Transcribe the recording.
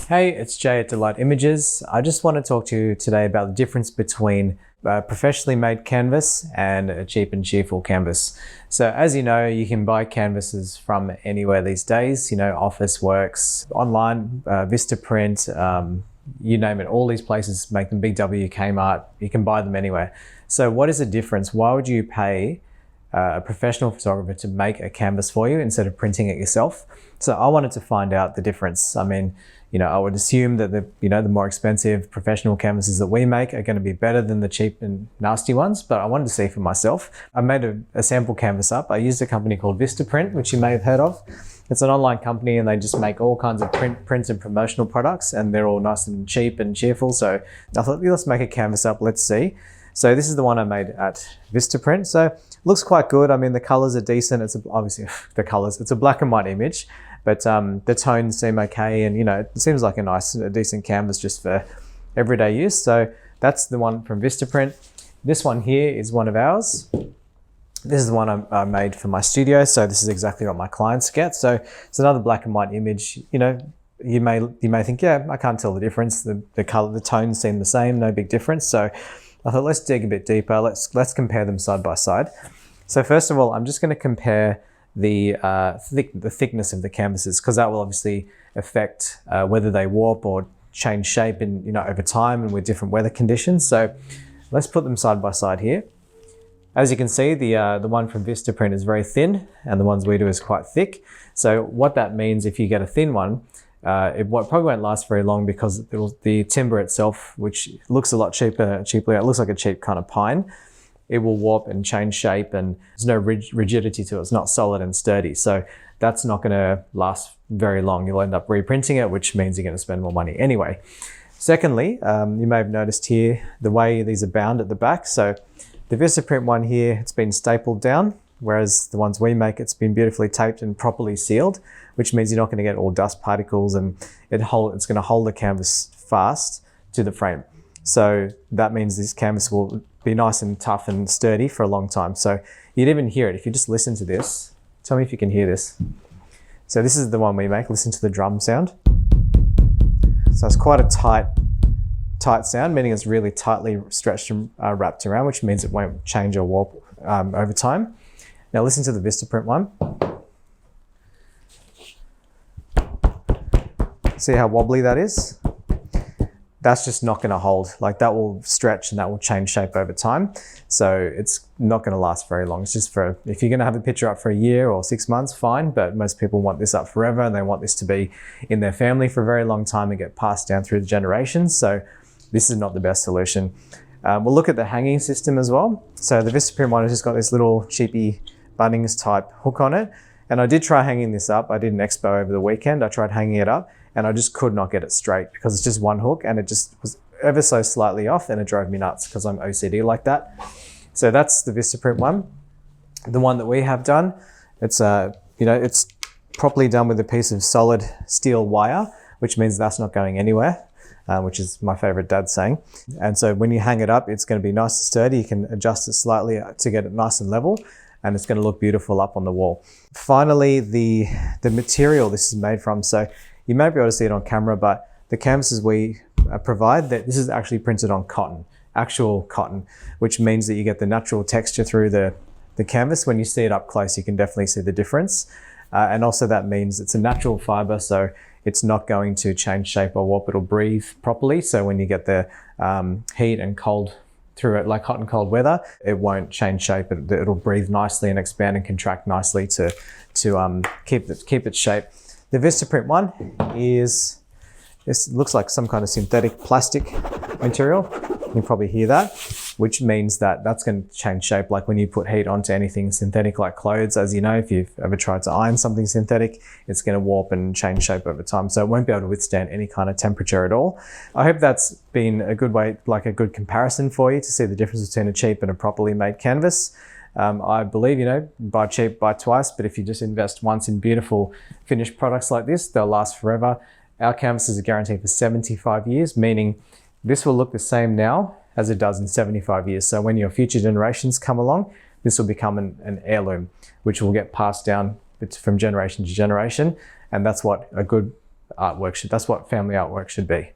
Hey, it's Jay at Delight Images. I just want to talk to you today about the difference between professionally made canvas and a cheap and cheerful canvas. So as you know, you can buy canvases from anywhere these days, Officeworks, online, Vistaprint, you name it, all these places make them, Big W, Kmart, you can buy them anywhere. So what is the difference? Why would you pay a professional photographer to make a canvas for you instead of printing it yourself? So I wanted to find out the difference. I mean, I would assume that the more expensive professional canvases that we make are going to be better than the cheap and nasty ones, but I wanted to see for myself. I made a sample canvas up. I used a company called Vistaprint, which you may have heard of. It's an online company and they just make all kinds of print and promotional products, and they're all nice and cheap and cheerful. So I thought, let's make a canvas up, let's see. So this is the one I made at Vistaprint. So it looks quite good. I mean, the colors are decent. It's obviously the colors. It's a black and white image, but the tones seem okay, and it seems like a decent canvas just for everyday use. So that's the one from Vistaprint. This one here is one of ours. This is the one I made for my studio. So this is exactly what my clients get. So it's another black and white image. You may think, yeah, I can't tell the difference. The color, the tones seem the same, no big difference. So I thought, let's dig a bit deeper. Let's compare them side by side. So first of all, I'm just going to compare the thickness of the canvases, because that will obviously affect whether they warp or change shape in over time and with different weather conditions. So let's put them side by side here. As you can see, the one from Vistaprint is very thin, and the ones we do is quite thick. So what that means, if you get a thin one, it probably won't last very long, because the timber itself, which looks a lot cheaper, it looks like a cheap kind of pine, it will warp and change shape, and there's no rigidity to it. It's not solid and sturdy. So that's not going to last very long. You'll end up reprinting it, which means you're going to spend more money anyway. Secondly, you may have noticed here the way these are bound at the back. So the Vistaprint one here, it's been stapled down, whereas the ones we make, it's been beautifully taped and properly sealed, which means you're not going to get all dust particles, and it's going to hold the canvas fast to the frame. So that means this canvas will be nice and tough and sturdy for a long time. So you'd even hear it if you just listen to this. Tell me if you can hear this. So this is the one we make. Listen to the drum sound. So it's quite a tight sound, meaning it's really tightly stretched and wrapped around, which means it won't change or warp over time. Now listen to the Vistaprint one. See how wobbly that is? That's just not going to hold. Like, that will stretch and that will change shape over time. So it's not going to last very long. It's just if you're going to have a picture up for a year or 6 months, fine. But most people want this up forever, and they want this to be in their family for a very long time and get passed down through the generations. So this is not the best solution. We'll look at the hanging system as well. So the Vistaprint one has just got this little cheapy Bunnings type hook on it. And I did try hanging this up. I did an expo over the weekend. I tried hanging it up, and I just could not get it straight, because it's just one hook and it just was ever so slightly off, and it drove me nuts because I'm OCD like that. So that's the Vistaprint one. The one that we have done, it's it's properly done with a piece of solid steel wire, which means that's not going anywhere, which is my favorite dad saying. And so when you hang it up, it's going to be nice and sturdy. You can adjust it slightly to get it nice and level, and it's going to look beautiful up on the wall. Finally, the material this is made from. So you may be able to see it on camera, but the canvases we provide, that this is actually printed on cotton, actual cotton, which means that you get the natural texture through the canvas. When you see it up close, you can definitely see the difference. And also that means it's a natural fiber, so it's not going to change shape or warp. It'll breathe properly. So when you get the heat and cold through it, like hot and cold weather, it won't change shape. It'll breathe nicely and expand and contract nicely to keep its shape. The Vistaprint one this looks like some kind of synthetic plastic material. You can probably hear that, which means that that's going to change shape. Like when you put heat onto anything synthetic like clothes, as you know, if you've ever tried to iron something synthetic, it's going to warp and change shape over time. So it won't be able to withstand any kind of temperature at all. I hope that's been a good way, like a good comparison for you to see the difference between a cheap and a properly made canvas. I believe, buy cheap, buy twice, but if you just invest once in beautiful finished products like this, they'll last forever. Our canvases are guaranteed for 75 years, meaning this will look the same now as it does in 75 years. So when your future generations come along, this will become an heirloom, which will get passed down from generation to generation. And that's what a good artwork should, that's what family artwork should be.